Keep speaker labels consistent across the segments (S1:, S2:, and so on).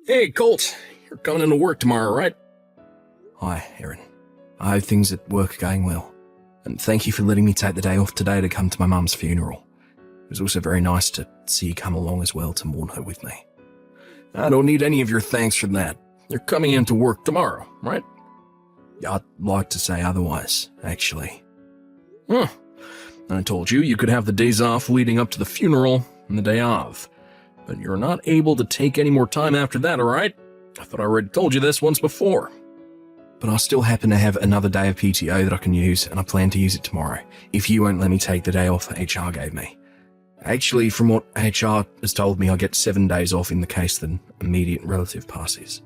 S1: Hey, Colt. You're coming into work tomorrow, right?
S2: Hi, Aaron. I hope things at work are going well. And thank you for letting me take the day off today to come to my mum's funeral. It was also very nice to see you come along as well to mourn her with me.
S1: I don't need any of your thanks for that. You're coming into work tomorrow, right?
S2: I'd like to say otherwise, actually.
S1: I told you you could have the days off leading up to the funeral and the day of. But you're not able to take any more time after that, alright? I thought I already told you this once before.
S2: But I still happen to have another day of PTO that I can use, and I plan to use it tomorrow, if you won't let me take the day off that HR gave me. Actually, from what HR has told me, I get 7 days off in the case that an immediate relative passes,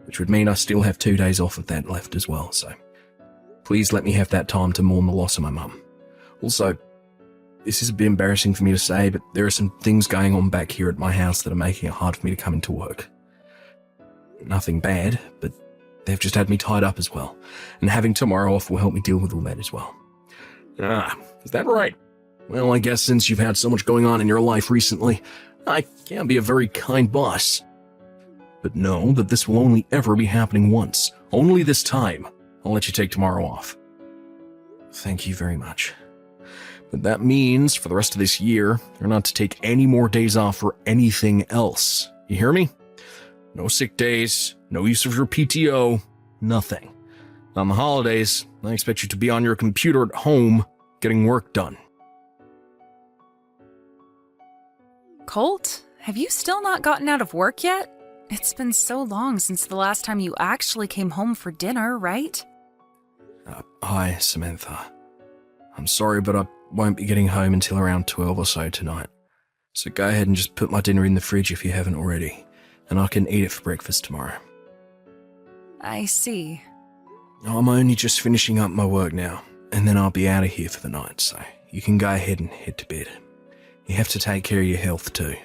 S2: which would mean I still have 2 days off of that left as well, so please let me have that time to mourn the loss of my mum. Also, this is a bit embarrassing for me to say, but there are some things going on back here at my house that are making it hard for me to come into work. Nothing bad, but they've just had me tied up as well, and having tomorrow off will help me deal with all that as well.
S1: Is that right? Well, I guess since you've had so much going on in your life recently, I can be a very kind boss. But know that this will only ever be happening once. Only this time. I'll let you take tomorrow off.
S2: Thank you very much.
S1: But that means, for the rest of this year, you're not to take any more days off for anything else. You hear me? No sick days, no use of your PTO, nothing. On the holidays, I expect you to be on your computer at home, getting work done.
S3: Colt, have you still not gotten out of work yet? It's been so long since the last time you actually came home for dinner, right?
S2: Hi, Samantha. I'm sorry, but I won't be getting home until around 12 or so tonight. So go ahead and just put my dinner in the fridge if you haven't already, and I can eat it for breakfast tomorrow.
S3: I see.
S2: I'm only just finishing up my work now, and then I'll be out of here for the night, so you can go ahead and head to bed. You have to take care of your health too.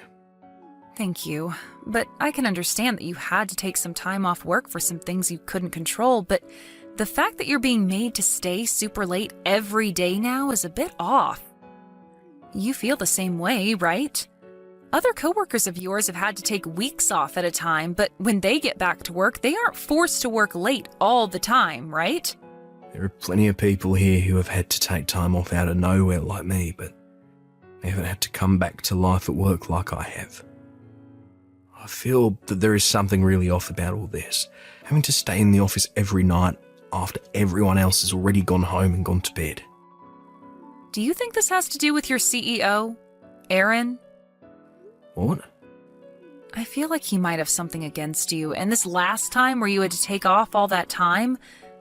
S3: Thank you. But I can understand that you had to take some time off work for some things you couldn't control, but the fact that you're being made to stay super late every day now is a bit off. You feel the same way, right? Other coworkers of yours have had to take weeks off at a time, but when they get back to work, they aren't forced to work late all the time, right?
S2: There are plenty of people here who have had to take time off out of nowhere like me, but they haven't had to come back to life at work like I have. I feel that there is something really off about all this. Having to stay in the office every night after everyone else has already gone home and gone to bed.
S3: Do you think this has to do with your CEO, Aaron?
S2: What?
S3: I feel like he might have something against you, and this last time where you had to take off all that time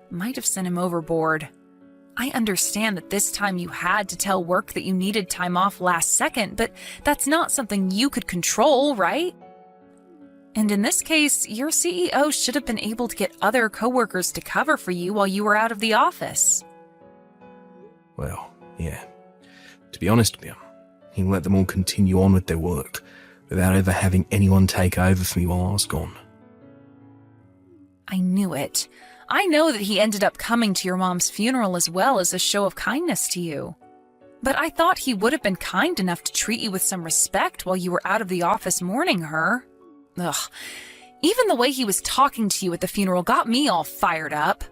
S3: might have sent him overboard. I understand that this time you had to tell work that you needed time off last second, but that's not something you could control, right? And in this case, your CEO should have been able to get other coworkers to cover for you while you were out of the office.
S2: Well, yeah. To be honest with you, he let them all continue on with their work without ever having anyone take over for me while I was gone.
S3: I knew it. I know that he ended up coming to your mom's funeral as well as a show of kindness to you. But I thought he would have been kind enough to treat you with some respect while you were out of the office mourning her. Ugh. Even the way he was talking to you at the funeral got me all fired up.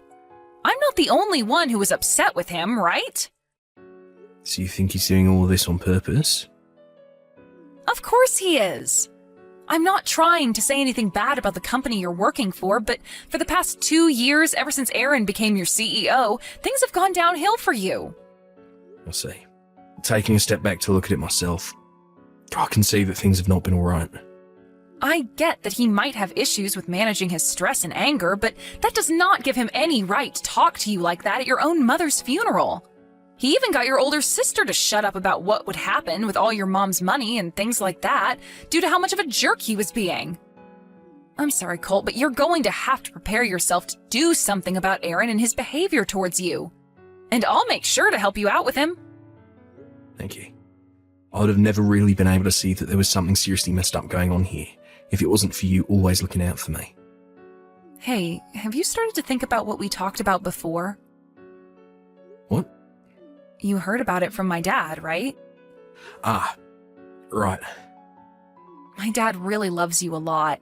S3: I'm not the only one who was upset with him, right?
S2: So you think he's doing all of this on purpose?
S3: Of course he is. I'm not trying to say anything bad about the company you're working for, but for the past 2 years, ever since Aaron became your CEO, things have gone downhill for you.
S2: I see. Taking a step back to look at it myself, I can see that things have not been alright.
S3: I get that he might have issues with managing his stress and anger, but that does not give him any right to talk to you like that at your own mother's funeral. He even got your older sister to shut up about what would happen with all your mom's money and things like that, due to how much of a jerk he was being. I'm sorry, Colt, but you're going to have to prepare yourself to do something about Aaron and his behavior towards you. And I'll make sure to help you out with him.
S2: Thank you. I would have never really been able to see that there was something seriously messed up going on here if it wasn't for you always looking out for me.
S3: Hey, have you started to think about what we talked about before?
S2: What?
S3: You heard about it from my dad, right?
S2: Ah, right.
S3: My dad really loves you a lot.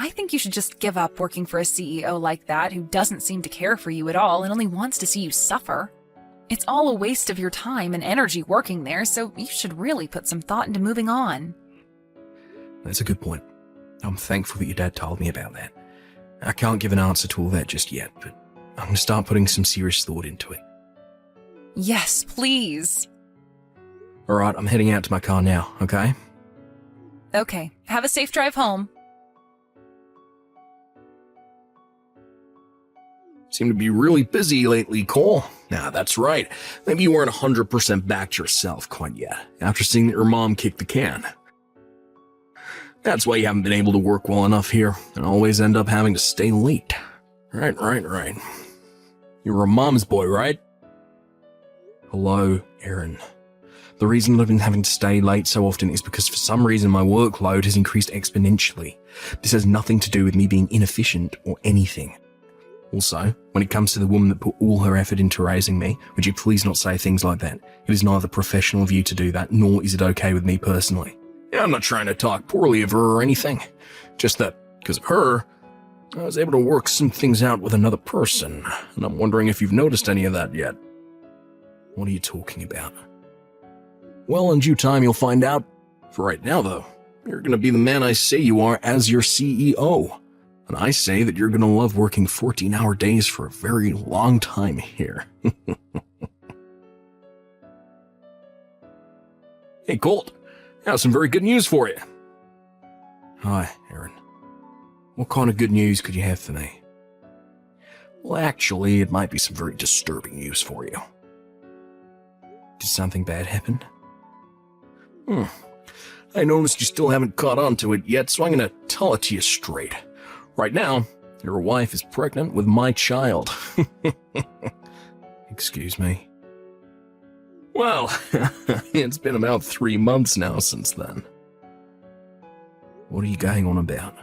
S3: I think you should just give up working for a CEO like that who doesn't seem to care for you at all and only wants to see you suffer. It's all a waste of your time and energy working there, so you should really put some thought into moving on.
S2: That's a good point. I'm thankful that your dad told me about that. I can't give an answer to all that just yet, but I'm going to start putting some serious thought into it.
S3: Yes, please.
S2: All right, I'm heading out to my car now, okay?
S3: Okay, have a safe drive home.
S1: Seem to be really busy lately, Cole. Nah, that's right. Maybe you weren't 100% back to yourself quite yet, after seeing that your mom kicked the can. That's why you haven't been able to work well enough here, and always end up having to stay late. Right. You're a mom's boy, right?
S2: Hello, Aaron. The reason I've been having to stay late so often is because for some reason my workload has increased exponentially. This has nothing to do with me being inefficient or anything. Also, when it comes to the woman that put all her effort into raising me, would you please not say things like that? It is neither professional of you to do that, nor is it okay with me personally.
S1: Yeah, I'm not trying to talk poorly of her or anything. Just that, because of her, I was able to work some things out with another person, and I'm wondering if you've noticed any of that yet.
S2: What are you talking about?
S1: Well, in due time you'll find out. For right now, though, you're going to be the man I say you are as your CEO. And I say that you're going to love working 14-hour days for a very long time here. Hey, Colt. I have some very good news for you.
S2: Hi, Aaron. What kind of good news could you have for me?
S1: Well, actually, it might be some very disturbing news for you.
S2: Did something bad happen?
S1: I noticed you still haven't caught on to it yet, so I'm going to tell it to you straight. Right now, your wife is pregnant with my child.
S2: Excuse me?
S1: Well, it's been about 3 months now since then.
S2: What are you going on about?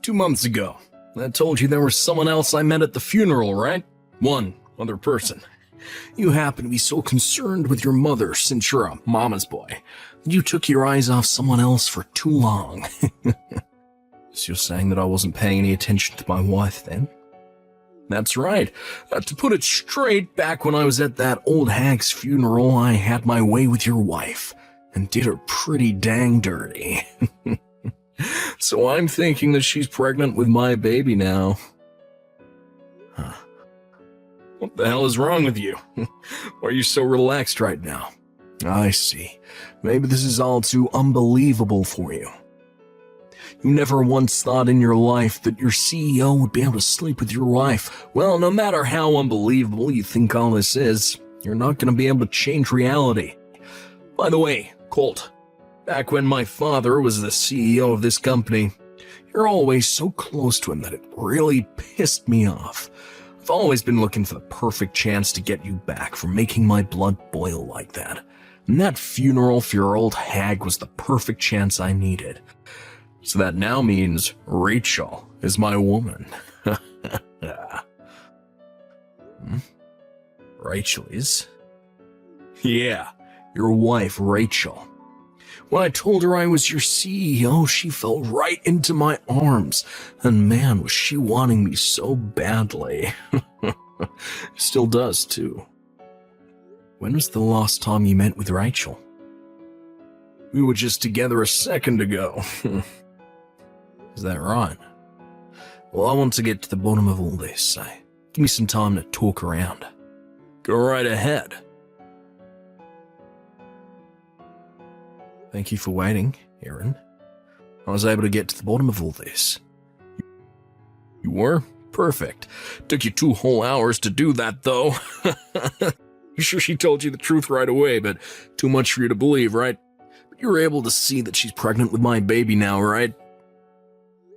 S1: 2 months ago, I told you there was someone else I met at the funeral, right? One other person. You happen to be so concerned with your mother since you're a mama's boy that you took your eyes off someone else for too long.
S2: So you're saying that I wasn't paying any attention to my wife then?
S1: That's right. To put it straight, back when I was at that old hag's funeral, I had my way with your wife and did her pretty dang dirty. So I'm thinking that she's pregnant with my baby now.
S2: Huh.
S1: What the hell is wrong with you? Why are you so relaxed right now?
S2: I see. Maybe this is all too unbelievable for you.
S1: You never once thought in your life that your CEO would be able to sleep with your wife. Well, no matter how unbelievable you think all this is, you're not going to be able to change reality. By the way, Colt, back when my father was the CEO of this company, you're always so close to him that it really pissed me off. I've always been looking for the perfect chance to get you back for making my blood boil like that. And that funeral for your old hag was the perfect chance I needed. So that now means Rachel is my woman.
S2: Rachel is?
S1: Yeah, your wife, Rachel. When I told her I was your CEO, she fell right into my arms. And man, was she wanting me so badly. Still does, too.
S2: When was the last time you met with Rachel?
S1: We were just together a second ago.
S2: Is that right?
S1: Well, I want to get to the bottom of all this, so give me some time to talk around. Go right ahead.
S2: Thank you for waiting, Aaron. I was able to get to the bottom of all this.
S1: You were? Perfect. Took you 2 whole hours to do that, though. You sure she told you the truth right away, but too much for you to believe, right? But you were able to see that she's pregnant with my baby now, right?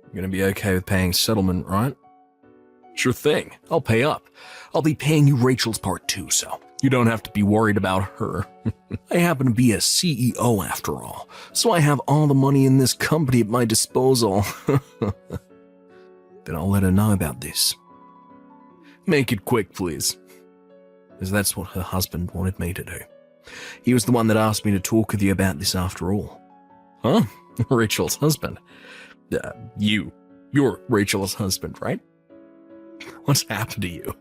S2: You're gonna be okay with paying settlement, right?
S1: Sure thing. I'll pay up. I'll be paying you Rachel's part too, so you don't have to be worried about her. I happen to be a CEO after all, so I have all the money in this company at my disposal.
S2: Then I'll let her know about this.
S1: Make it quick, please.
S2: Because that's what her husband wanted me to do. He was the one that asked me to talk with you about this after all.
S1: Huh? Rachel's husband? You're Rachel's husband, right? What's happened to you?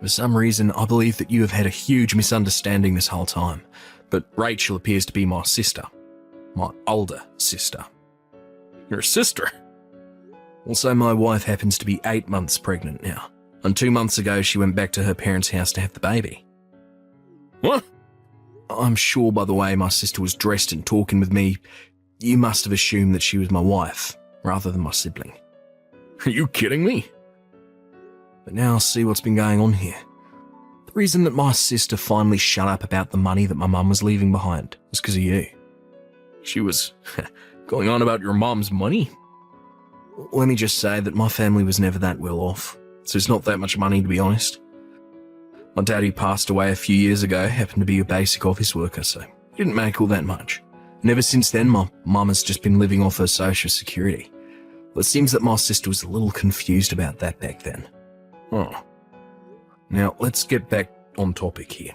S2: For some reason, I believe that you have had a huge misunderstanding this whole time, but Rachel appears to be my sister. My older sister.
S1: Your sister?
S2: Also, my wife happens to be 8 months pregnant now, and 2 months ago she went back to her parents' house to have the baby.
S1: What?
S2: I'm sure by the way my sister was dressed and talking with me, you must have assumed that she was my wife, rather than my sibling.
S1: Are you kidding me?
S2: But now I'll see what's been going on here. The reason that my sister finally shut up about the money that my mum was leaving behind was because of you.
S1: She was going on about your mom's money?
S2: Let me just say that my family was never that well off, so it's not that much money to be honest. My daddy passed away a few years ago, happened to be a basic office worker, so he didn't make all that much. And ever since then, my mum has just been living off her social security. Well, it seems that my sister was a little confused about that back then.
S1: Oh.
S2: Now, let's get back on topic here.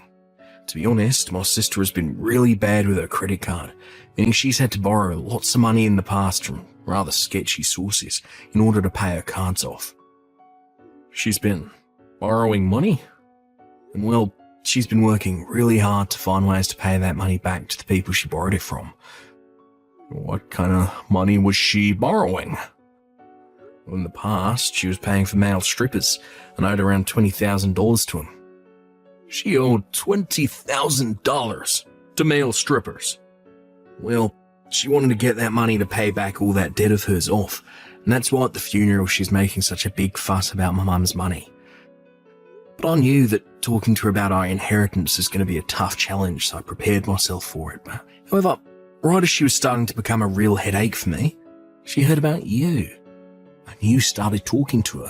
S2: To be honest, my sister has been really bad with her credit card, meaning she's had to borrow lots of money in the past from rather sketchy sources in order to pay her cards off.
S1: She's been borrowing money?
S2: And well, she's been working really hard to find ways to pay that money back to the people she borrowed it from.
S1: What kind of money was she borrowing?
S2: Well, in the past, she was paying for male strippers and owed around $20,000 to them.
S1: She owed $20,000 to male strippers.
S2: Well, she wanted to get that money to pay back all that debt of hers off, and that's why at the funeral she's making such a big fuss about my mum's money. But I knew that talking to her about our inheritance is going to be a tough challenge, so I prepared myself for it. However, right as she was starting to become a real headache for me, she heard about you. And you started talking to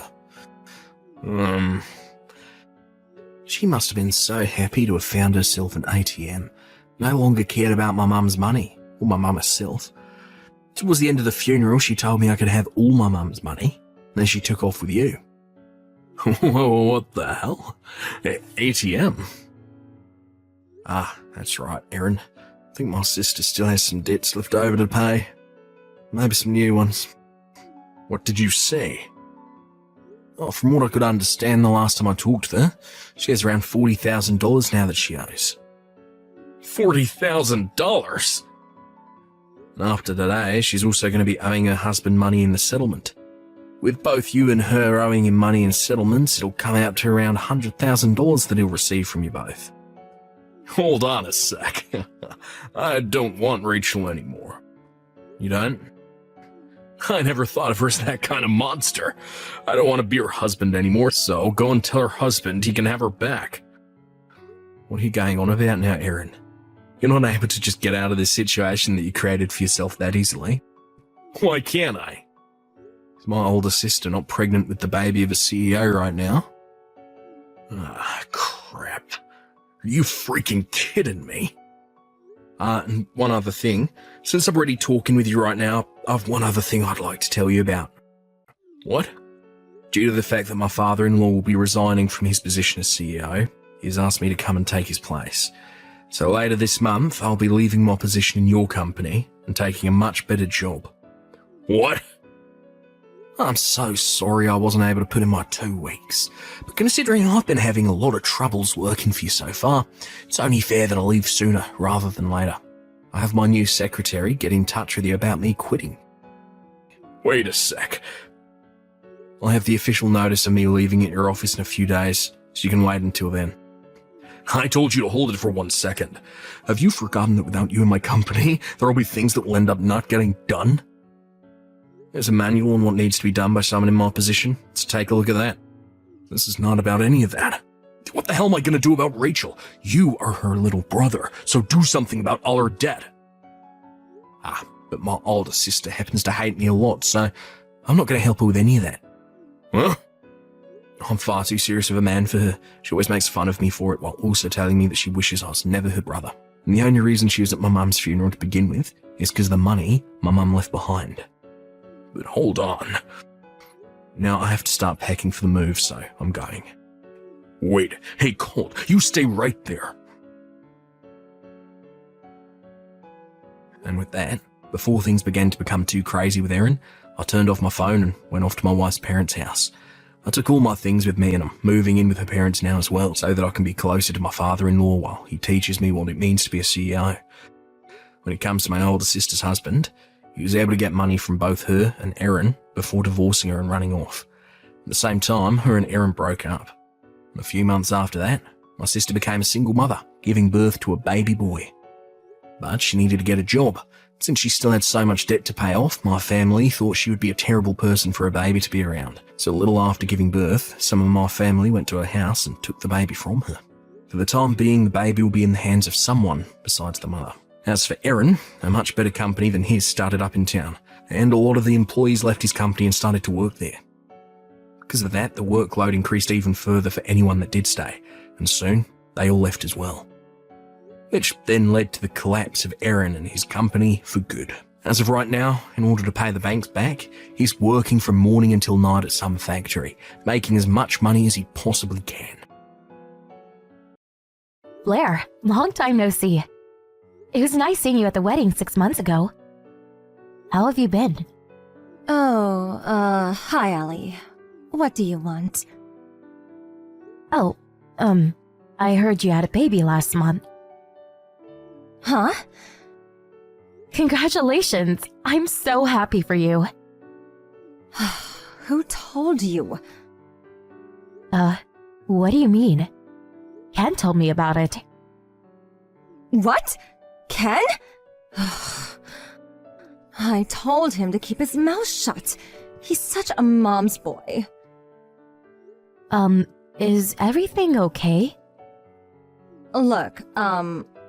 S2: her. She must have been so happy to have found herself an ATM. No longer cared about my mum's money, or my mum herself. Towards the end of the funeral, she told me I could have all my mum's money. Then she took off with you.
S1: Whoa, what the hell? ATM?
S2: Ah, that's right, Aaron. I think my sister still has some debts left over to pay. Maybe some new ones.
S1: What did you say?
S2: Oh, from what I could understand the last time I talked to her, she has around $40,000 now that she owes.
S1: $40,000?
S2: And after today, she's also going to be owing her husband money in the settlement. With both you and her owing him money in settlements, it'll come out to around $100,000 that he'll receive from you both.
S1: Hold on a sec. I don't want Rachel anymore.
S2: You don't?
S1: I never thought of her as that kind of monster. I don't want to be her husband anymore, so go and tell her husband he can have her back.
S2: What are you going on about now, Aaron? You're not able to just get out of this situation that you created for yourself that easily.
S1: Why can't I?
S2: Is my older sister not pregnant with the baby of a CEO right now?
S1: Ah, crap. Are you freaking kidding me?
S2: And one other thing. Since I'm already talking with you right now, I've one other thing I'd like to tell you about.
S1: What?
S2: Due to the fact that my father-in-law will be resigning from his position as CEO, he's asked me to come and take his place. So later this month, I'll be leaving my position in your company and taking a much better job.
S1: What?
S2: I'm so sorry I wasn't able to put in my 2 weeks, but considering I've been having a lot of troubles working for you so far, it's only fair that I leave sooner rather than later. I have my new secretary get in touch with you about me quitting.
S1: Wait a sec.
S2: I'll have the official notice of me leaving at your office in a few days, so you can wait until then.
S1: I told you to hold it for 1 second.
S2: Have you forgotten that without you in my company, there will be things that will end up not getting done? There's a manual on what needs to be done by someone in my position, so take a look at that. This is not about any of that.
S1: What the hell am I going to do about Rachel? You are her little brother, so do something about all her debt.
S2: Ah, but my older sister happens to hate me a lot, so I'm not going to help her with any of that.
S1: Huh?
S2: I'm far too serious of a man for her. She always makes fun of me for it while also telling me that she wishes I was never her brother. And the only reason she was at my mum's funeral to begin with is because of the money my mum left behind.
S1: But hold on.
S2: Now I have to start packing for the move, so I'm going.
S1: Wait, hey Colt, you stay right there.
S2: And with that, Before things began to become too crazy with Erin, I turned off my phone and went off to my wife's parents' house. I took all my things with me and I'm moving in with her parents now as well so that I can be closer to my father-in-law while he teaches me what it means to be a CEO. When it comes to my older sister's husband, he was able to get money from both her and Erin before divorcing her and running off. At the same time, her and Erin broke up. A few months after that, my sister became a single mother, giving birth to a baby boy. But she needed to get a job. Since she still had so much debt to pay off, my family thought she would be a terrible person for a baby to be around. So a little after giving birth, some of my family went to her house and took the baby from her. For the time being, the baby will be in the hands of someone besides the mother. As for Erin, a much better company than his started up in town, and a lot of the employees left his company and started to work there. Because of that, the workload increased even further for anyone that did stay, and soon they all left as well. Which then led to the collapse of Erin and his company for good. As of right now, in order to pay the banks back, he's working from morning until night at some factory, making as much money as he possibly can.
S4: Blair, long time no see. It was nice seeing you at the wedding 6 months ago. How have you been?
S5: Oh, hi, Allie. What do you want?
S4: Oh, I heard you had a baby last month.
S5: Huh?
S4: Congratulations! I'm so happy for you.
S5: Who told you?
S4: What do you mean? Ken told me about it.
S5: What? Ken? I told him to keep his mouth shut. He's such a mom's boy.
S4: Is everything okay?
S5: Look,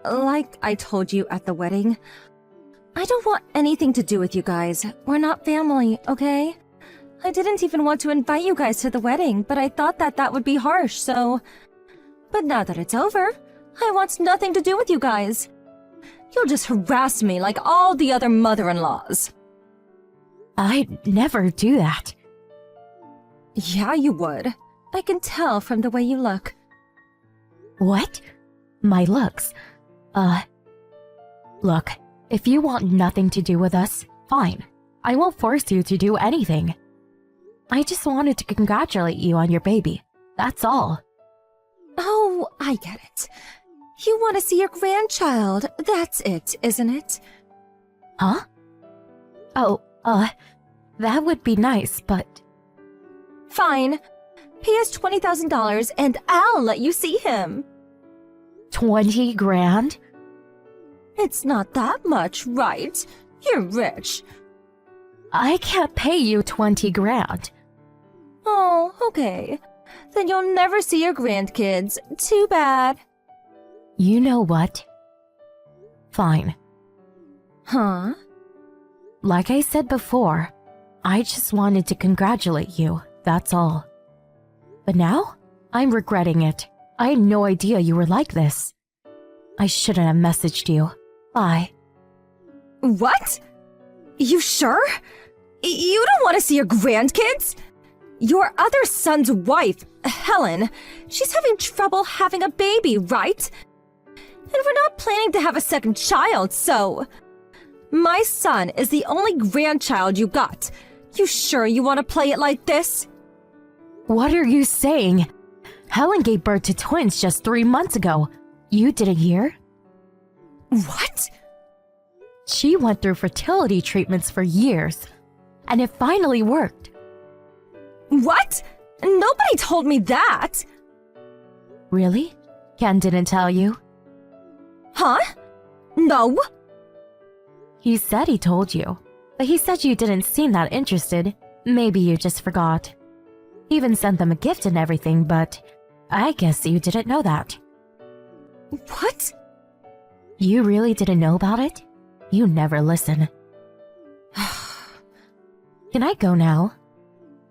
S5: like I told you at the wedding, I don't want anything to do with you guys. We're not family, okay? I didn't even want to invite you guys to the wedding, but I thought that would be harsh, so... But now that it's over, I want nothing to do with you guys. You'll just harass me like all the other mother-in-laws.
S4: I'd never do that.
S5: Yeah, you would. I can tell from the way you look.
S4: What? My looks? Look, if you want nothing to do with us, fine. I won't force you to do anything. I just wanted to congratulate you on your baby. That's all.
S5: Oh, I get it. You want to see your grandchild. That's it, isn't it?
S4: Huh? Oh, that would be nice, but...
S5: Fine. Pay us $20,000 and I'll let you see him.
S4: 20 grand?
S5: It's not that much, right? You're rich.
S4: I can't pay you 20 grand.
S5: Oh, okay. Then you'll never see your grandkids. Too bad.
S4: You know what? Fine.
S5: Huh?
S4: Like I said before, I just wanted to congratulate you, that's all. But now, I'm regretting it. I had no idea you were like this. I shouldn't have messaged you. Bye.
S5: What? You sure? You don't want to see your grandkids? Your other son's wife, Helen, she's having trouble having a baby, right? And we're not planning to have a second child, so... My son is the only grandchild you got. You sure you want to play it like this?
S4: What are you saying? Helen gave birth to twins just 3 months ago. You didn't hear?
S5: What?
S4: She went through fertility treatments for years, and it finally worked.
S5: What? Nobody told me that.
S4: Really? Ken didn't tell you?
S5: Huh? No.
S4: He said he told you, but he said you didn't seem that interested. Maybe you just forgot. He even sent them a gift and everything, but I guess you didn't know that.
S5: What?
S4: You really didn't know about it? You never listen. Can I go now?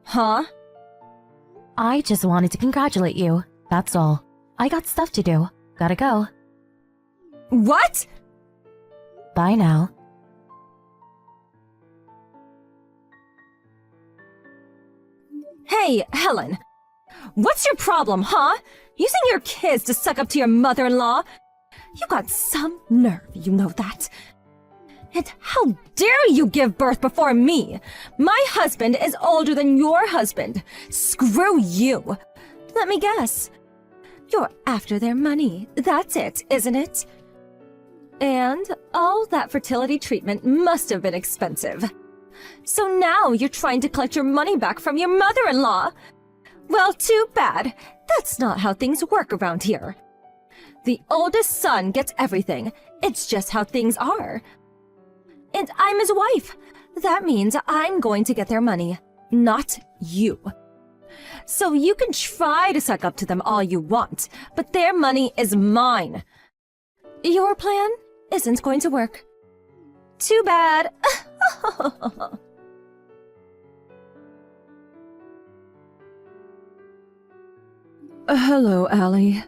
S5: Huh?
S4: I just wanted to congratulate you, that's all. I got stuff to do. Gotta go.
S5: What?
S4: Bye now.
S5: Hey, Helen. What's your problem, huh? Using your kids to suck up to your mother-in-law? You got some nerve, you know that. And how dare you give birth before me? My husband is older than your husband. Screw you. Let me guess. You're after their money. That's it, isn't it? And all that fertility treatment must have been expensive. So now you're trying to collect your money back from your mother-in-law. Well, too bad. That's not how things work around here. The oldest son gets everything. It's just how things are. And I'm his wife. That means I'm going to get their money, not you. So you can try to suck up to them all you want, but their money is mine. Your plan isn't going to work. Too bad. Hello, Allie.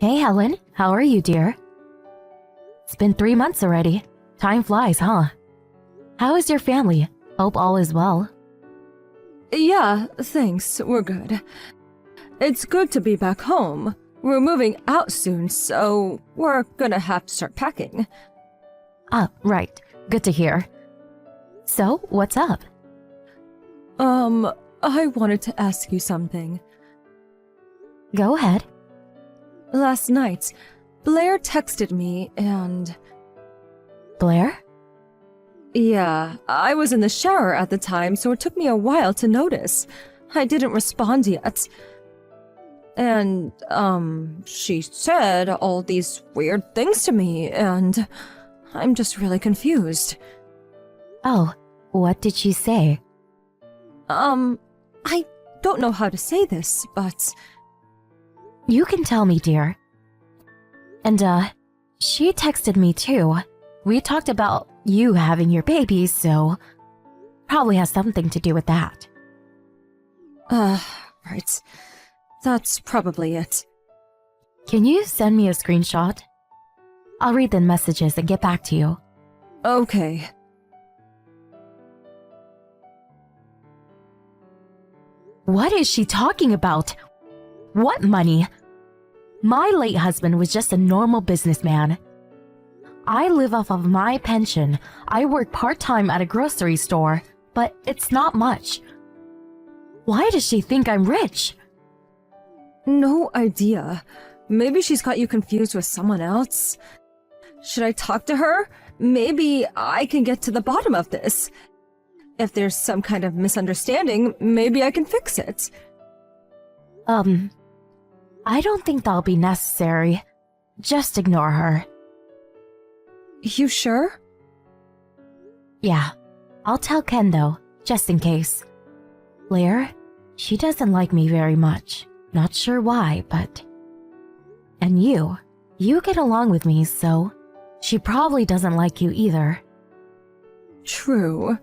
S4: Hey, Helen. How are you, dear? It's been 3 months already. Time flies, huh? How is your family? Hope all is well.
S5: Yeah, thanks. We're good. It's good to be back home. We're moving out soon, so we're gonna have to start packing.
S4: Ah, right. Good to hear. So, what's up?
S5: I wanted to ask you something.
S4: Go ahead.
S5: Last night, Blair texted me and...
S4: Blair?
S5: Yeah, I was in the shower at the time, so it took me a while to notice. I didn't respond yet. And, she said all these weird things to me, and I'm just really confused.
S4: Oh, what did she say?
S5: I don't know how to say this, but...
S4: You can tell me, dear. And, she texted me too. We talked about you having your baby, so probably has something to do with that.
S5: Right. That's probably it.
S4: Can you send me a screenshot? I'll read the messages and get back to you.
S5: Okay.
S4: What is she talking about? What money? My late husband was just a normal businessman. I live off of my pension. I work part-time at a grocery store, but it's not much. Why does she think I'm rich?
S5: No idea. Maybe she's got you confused with someone else. Should I talk to her? Maybe I can get to the bottom of this. If there's some kind of misunderstanding, maybe I can fix it.
S4: I don't think that'll be necessary. Just ignore her.
S5: You sure?
S4: Yeah, I'll tell Ken though, just in case. Blair, she doesn't like me very much. Not sure why, but... And you get along with me, so she probably doesn't like you either.
S5: True.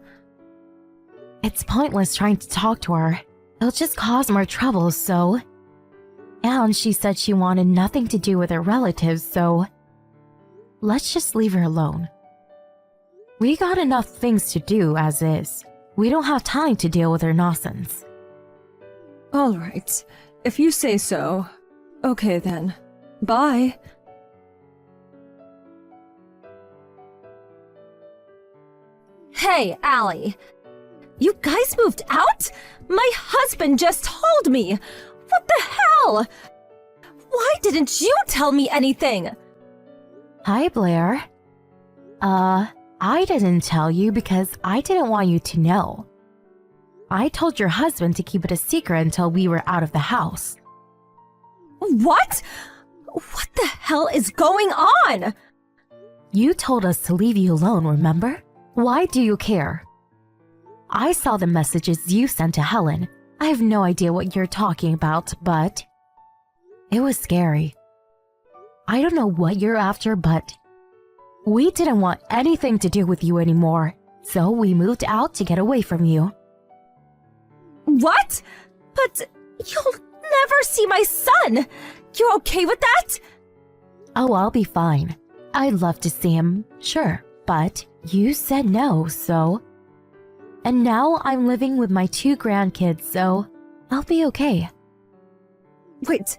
S4: It's pointless trying to talk to her. It'll just cause more trouble, so... And she said she wanted nothing to do with her relatives, so... Let's just leave her alone. We got enough things to do as is. We don't have time to deal with her nonsense.
S5: All right. If you say so. Okay then. Bye. Hey, Allie. You guys moved out? My husband just told me. What the hell? Why didn't you tell me anything?
S4: Hi, Blair. I didn't tell you because I didn't want you to know. I told your husband to keep it a secret until we were out of the house.
S5: What? What the hell is going on?
S4: You told us to leave you alone, remember? Why do you care? I saw the messages you sent to Helen. I have no idea what you're talking about, but... It was scary. I don't know what you're after, but... We didn't want anything to do with you anymore, so we moved out to get away from you.
S5: What? But you'll never see my son! You're okay with that?
S4: Oh, I'll be fine. I'd love to see him, sure, but you said no, so... And now I'm living with my 2 grandkids, so I'll be okay.
S5: Wait,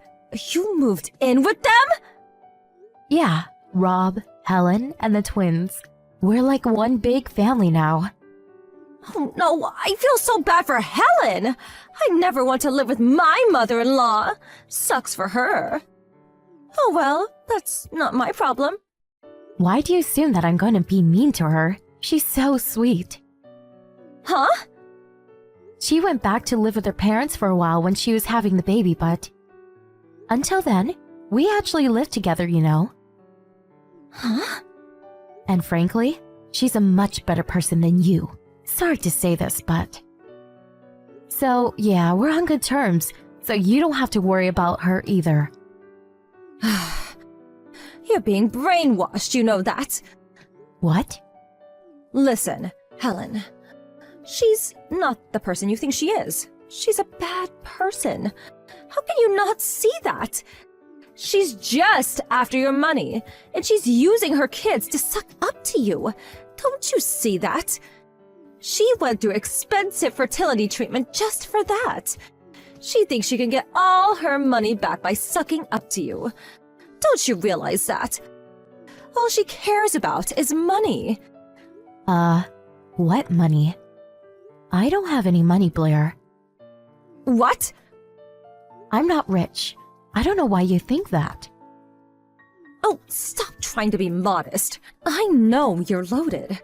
S5: you moved in with them?
S4: Yeah, Rob, Helen, and the twins. We're like one big family now.
S5: Oh no, I feel so bad for Helen. I never want to live with my mother-in-law. Sucks for her. Oh well, that's not my problem.
S4: Why do you assume that I'm going to be mean to her? She's so sweet.
S5: Huh?
S4: She went back to live with her parents for a while when she was having the baby, but until then, we actually lived together, you know.
S5: Huh?
S4: And frankly, she's a much better person than you. Sorry to say this, but... So, yeah, we're on good terms, so you don't have to worry about her either.
S5: You're being brainwashed, you know that.
S4: What?
S5: Listen, Helen. She's not the person you think she is. She's a bad person. How can you not see that? She's just after your money, and she's using her kids to suck up to you. Don't you see that? She went through expensive fertility treatment just for that. She thinks she can get all her money back by sucking up to you. Don't you realize that? All she cares about is money.
S4: What money? I don't have any money, Blair.
S5: What?
S4: I'm not rich. I don't know why you think that.
S5: Oh, stop trying to be modest. I know you're loaded.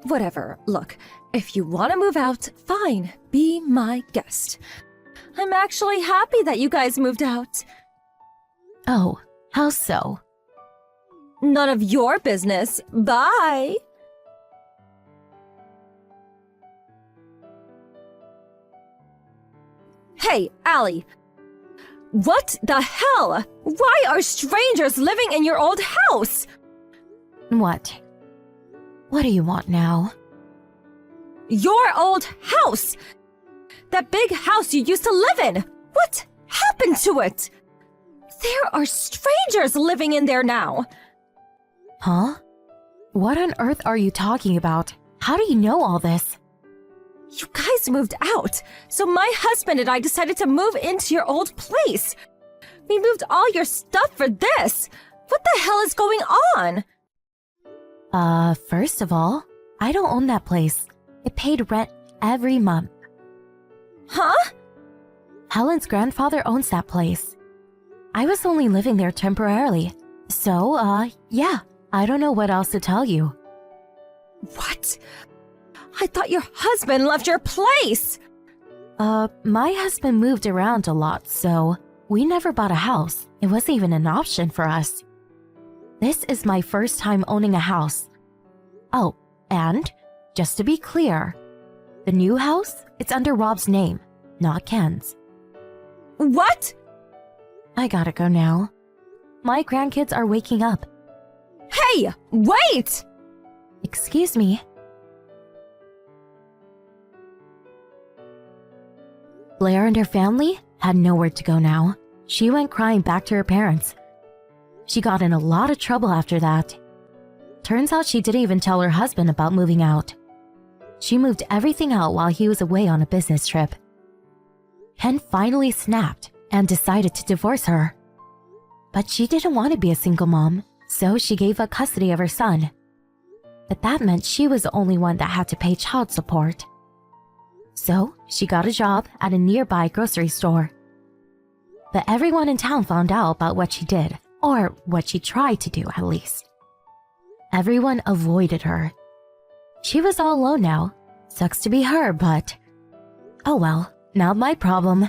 S5: Whatever, look, if you want to move out, fine, be my guest. I'm actually happy that you guys moved out.
S4: Oh, how so?
S5: None of your business. Bye. Hey, Allie. What the hell? Why are strangers living in your old house?
S4: What? What do you want now?
S5: Your old house! That big house you used to live in! What happened to it? There are strangers living in there now!
S4: Huh? What on earth are you talking about? How do you know all this?
S5: You guys moved out, so my husband and I decided to move into your old place. We moved all your stuff for this. What the hell is going on?
S4: First of all, I don't own that place. It paid rent every month.
S5: Huh?
S4: Helen's grandfather owns that place. I was only living there temporarily. So, yeah, I don't know what else to tell you.
S5: What? I thought your husband left your place!
S4: My husband moved around a lot, so we never bought a house. It wasn't even an option for us. This is my first time owning a house. Oh, and, just to be clear, the new house, it's under Rob's name, not Ken's.
S5: What?
S4: I gotta go now. My grandkids are waking up.
S5: Hey, wait!
S4: Excuse me. Blair and her family had nowhere to go now. She went crying back to her parents. She got in a lot of trouble after that. Turns out she didn't even tell her husband about moving out. She moved everything out while he was away on a business trip. Ken finally snapped and decided to divorce her. But she didn't want to be a single mom, so she gave up custody of her son. But that meant she was the only one that had to pay child support. So she got a job at a nearby grocery store. But everyone in town found out about what she did, or what she tried to do at least. Everyone avoided her. She was all alone now. Sucks to be her, but... oh well, not my problem.